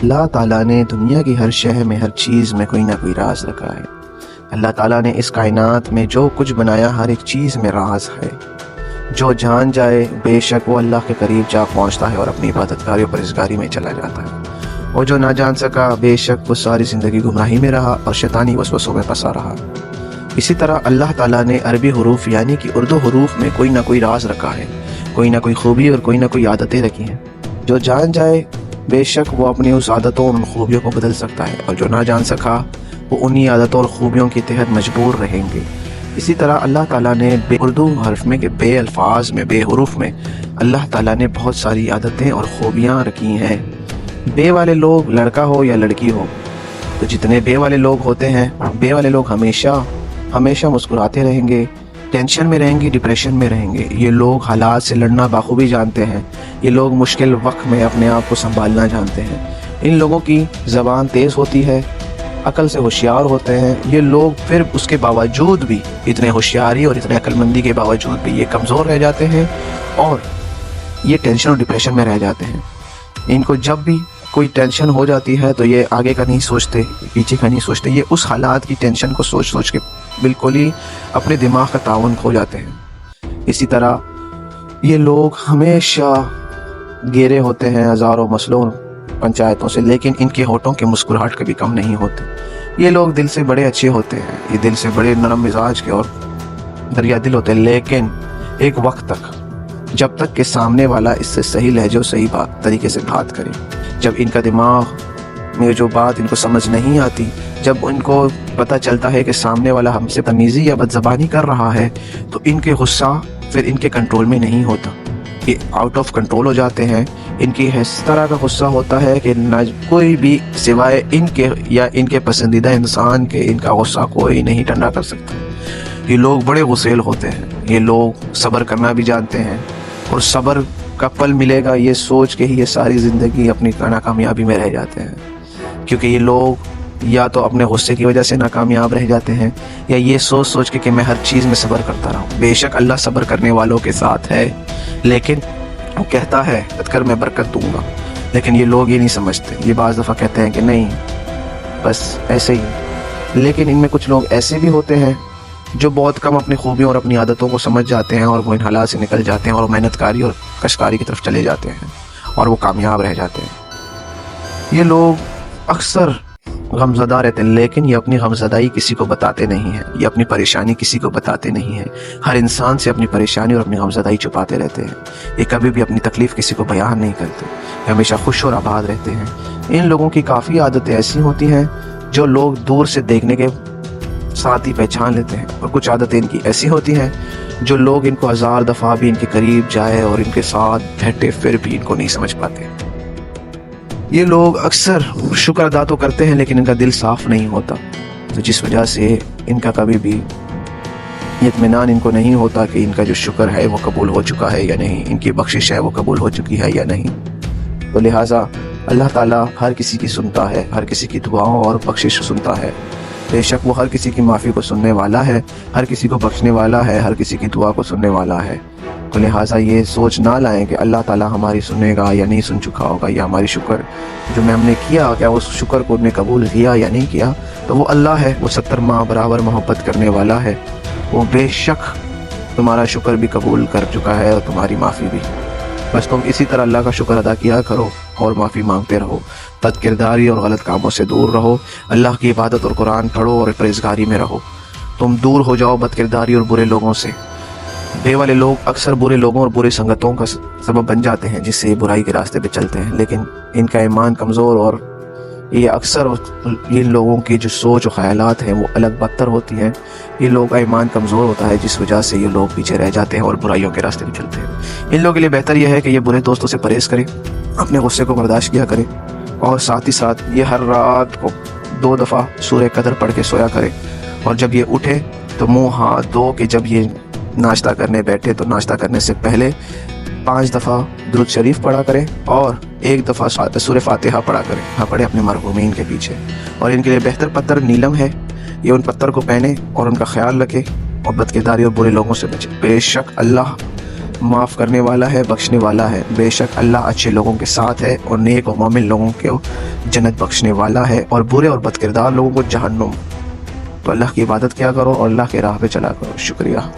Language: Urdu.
اللہ تعالیٰ نے دنیا کی ہر شے میں، ہر چیز میں کوئی نہ کوئی راز رکھا ہے۔ اللہ تعالیٰ نے اس کائنات میں جو کچھ بنایا ہر ایک چیز میں راز ہے۔ جو جان جائے بے شک وہ اللہ کے قریب جا پہنچتا ہے اور اپنی عبادت کاری اور پرہیزگاری میں چلا جاتا ہے، اور جو نہ جان سکا بے شک وہ ساری زندگی گمراہی میں رہا اور شیطانی وسوسوں میں پھنسا رہا۔ اسی طرح اللہ تعالیٰ نے عربی حروف یعنی کہ اردو حروف میں کوئی نہ کوئی راز رکھا ہے، کوئی نہ کوئی خوبی اور کوئی نہ کوئی عادتیں رکھی ہیں۔ جو جان جائے بے شک وہ اپنی اس عادتوں اور ان خوبیوں کو بدل سکتا ہے، اور جو نہ جان سکا وہ انہی عادتوں اور خوبیوں کے تحت مجبور رہیں گے۔ اسی طرح اللہ تعالیٰ نے اردو حرف میں کہ بے الفاظ میں، بے حروف میں اللہ تعالیٰ نے بہت ساری عادتیں اور خوبیاں رکھی ہیں۔ بے والے لوگ، لڑکا ہو یا لڑکی ہو، تو جتنے بے والے لوگ ہوتے ہیں، بے والے لوگ ہمیشہ مسکراتے رہیں گے، ٹینشن میں رہیں گے، ڈپریشن میں رہیں گے۔ یہ لوگ حالات سے لڑنا بخوبی جانتے ہیں، یہ لوگ مشکل وقت میں اپنے آپ کو سنبھالنا جانتے ہیں۔ ان لوگوں کی زبان تیز ہوتی ہے، عقل سے ہوشیار ہوتے ہیں۔ یہ لوگ پھر اس کے باوجود بھی، اتنے ہوشیاری اور اتنے عقل مندی کے باوجود بھی یہ کمزور رہ جاتے ہیں اور یہ ٹینشن اور ڈپریشن میں رہ جاتے ہیں۔ ان کو جب بھی کوئی ٹینشن ہو جاتی ہے تو یہ آگے کا نہیں سوچتے، پیچھے کا نہیں سوچتے، یہ اس حالات کی ٹینشن کو سوچ کے بالکل ہی اپنے دماغ کا تعاون کھو جاتے ہیں۔ اسی طرح یہ لوگ ہمیشہ گھیرے ہوتے ہیں ہزاروں مسئلوں پنچایتوں سے، لیکن ان کے ہونٹوں کے مسکراہٹ کبھی کم نہیں ہوتے۔ یہ لوگ دل سے بڑے اچھے ہوتے ہیں، یہ دل سے بڑے نرم مزاج کے اور دریا دل ہوتے ہیں، لیکن ایک وقت تک، جب تک کہ سامنے والا اس سے صحیح لہجے اور صحیح طریقے سے بات کرے۔ جب ان کا دماغ میں جو بات ان کو سمجھ نہیں آتی، جب ان کو پتہ چلتا ہے کہ سامنے والا ہم سے تمیزی یا بدزبانی کر رہا ہے، تو ان کے غصہ پھر ان کے کنٹرول میں نہیں ہوتا، یہ آؤٹ آف کنٹرول ہو جاتے ہیں۔ ان کی اس طرح کا غصہ ہوتا ہے کہ نہ کوئی بھی سوائے ان کے یا ان کے پسندیدہ انسان کے ان کا غصہ کوئی نہیں ٹھنڈا کر سکتا۔ یہ لوگ بڑے غصیل ہوتے ہیں، یہ لوگ صبر کرنا بھی جانتے ہیں، اور صبر کا پل ملے گا یہ سوچ کے ہی یہ ساری زندگی اپنی ناکامیابی میں رہ جاتے ہیں، کیونکہ یہ لوگ یا تو اپنے غصے کی وجہ سے ناکامیاب رہ جاتے ہیں، یا یہ سوچ کے کہ میں ہر چیز میں صبر کرتا رہوں۔ بے شک اللہ صبر کرنے والوں کے ساتھ ہے، لیکن وہ کہتا ہے کر میں برکت دوں گا، لیکن یہ لوگ یہ نہیں سمجھتے۔ یہ بعض دفعہ کہتے ہیں کہ نہیں بس ایسے ہی، لیکن ان میں کچھ لوگ ایسے بھی ہوتے ہیں جو بہت کم اپنی خوبیوں اور اپنی عادتوں کو سمجھ جاتے ہیں، اور وہ ان حالات سے نکل جاتے ہیں اور محنت کاری اور کشکاری کی طرف چلے جاتے ہیں، اور وہ کامیاب رہ جاتے ہیں۔ یہ لوگ اکثر غمزدہ رہتے ہیں، لیکن یہ اپنی غمزدائی کسی کو بتاتے نہیں ہیں، یہ اپنی پریشانی کسی کو بتاتے نہیں ہیں۔ ہر انسان سے اپنی پریشانی اور اپنی غمزدائی چھپاتے رہتے ہیں، یہ کبھی بھی اپنی تکلیف کسی کو بیان نہیں کرتے، یہ ہمیشہ خوش اور آباد رہتے ہیں۔ ان لوگوں کی کافی عادتیں ایسی ہوتی ہیں جو لوگ دور سے دیکھنے کے ساتھ ہی پہچان لیتے ہیں، اور کچھ عادتیں ان کی ایسی ہوتی ہیں جو لوگ ان کو ہزار دفعہ بھی ان کے قریب جائے اور ان کے ساتھ بیٹھے پھر بھی ان کو نہیں سمجھ پاتے۔ یہ لوگ اکثر شکر ادا تو کرتے ہیں لیکن ان کا دل صاف نہیں ہوتا، تو جس وجہ سے ان کا کبھی بھی اطمینان ان کو نہیں ہوتا کہ ان کا جو شکر ہے وہ قبول ہو چکا ہے یا نہیں، ان کی بخشش ہے وہ قبول ہو چکی ہے یا نہیں۔ تو لہٰذا اللہ تعالیٰ ہر کسی کی سنتا ہے، ہر کسی کی دعاؤں اور بخشش سنتا ہے۔ بے شک وہ ہر کسی کی معافی کو سننے والا ہے، ہر کسی کو بخشنے والا ہے، ہر کسی کی دعا کو سننے والا ہے۔ تو لہٰذا یہ سوچ نہ لائیں کہ اللہ تعالیٰ ہماری سنے گا یا نہیں سن چکا ہوگا، یا ہماری شکر جو ہم نے کیا کیا اس شکر کو نے قبول کیا یا نہیں کیا۔ تو وہ اللہ ہے، وہ 70 ماہ برابر محبت کرنے والا ہے، وہ بے شک تمہارا شکر بھی قبول کر چکا ہے اور تمہاری معافی بھی۔ بس تم اسی طرح اللہ کا شکر ادا کیا کرو اور معافی مانگتے رہو، بد کرداری اور غلط کاموں سے دور رہو، اللہ کی عبادت اور قرآن پڑھو اور پرہیزگاری میں رہو۔ تم دور ہو جاؤ بد کرداری اور برے لوگوں سے۔ بے والے لوگ اکثر برے لوگوں اور برے سنگتوں کا سبب بن جاتے ہیں جس سے یہ برائی کے راستے پہ چلتے ہیں، لیکن ان کا ایمان کمزور اور یہ اکثر ان لوگوں کی جو سوچ و خیالات ہیں وہ الگ بدتر ہوتی ہیں۔ یہ لوگوں کا ایمان کمزور ہوتا ہے جس وجہ سے یہ لوگ پیچھے رہ جاتے ہیں اور برائیوں کے راستے پہ چلتے ہیں۔ ان لوگوں کے لیے بہتر یہ ہے کہ یہ برے دوستوں سے پرہیز کریں، اپنے غصے کو برداشت کیا کریں، اور ساتھ ہی ساتھ یہ ہر رات کو 2 دفعہ سورہ قدر پڑھ کے سویا کرے، اور جب یہ اٹھے تو منہ ہاتھ دھو کے جب یہ ناشتہ کرنے بیٹھے تو ناشتہ کرنے سے پہلے 5 دفعہ درود شریف پڑھا کرے اور 1 دفعہ سورہ فاتحہ پڑھا کرے، پڑھے اپنے مرحومین کے پیچھے۔ اور ان کے لیے بہتر پتر نیلم ہے، یہ ان پتر کو پہنے اور ان کا خیال رکھے اور بدکرداری اور برے لوگوں سے بچے۔ بے شک اللہ معاف کرنے والا ہے، بخشنے والا ہے۔ بے شک اللہ اچھے لوگوں کے ساتھ ہے اور نیک و مومن لوگوں کو جنت بخشنے والا ہے، اور برے اور بد کردار لوگوں کو جہنم۔ تو اللہ کی عبادت کیا کرو اور اللہ کے راہ پہ چلا کرو۔ شکریہ۔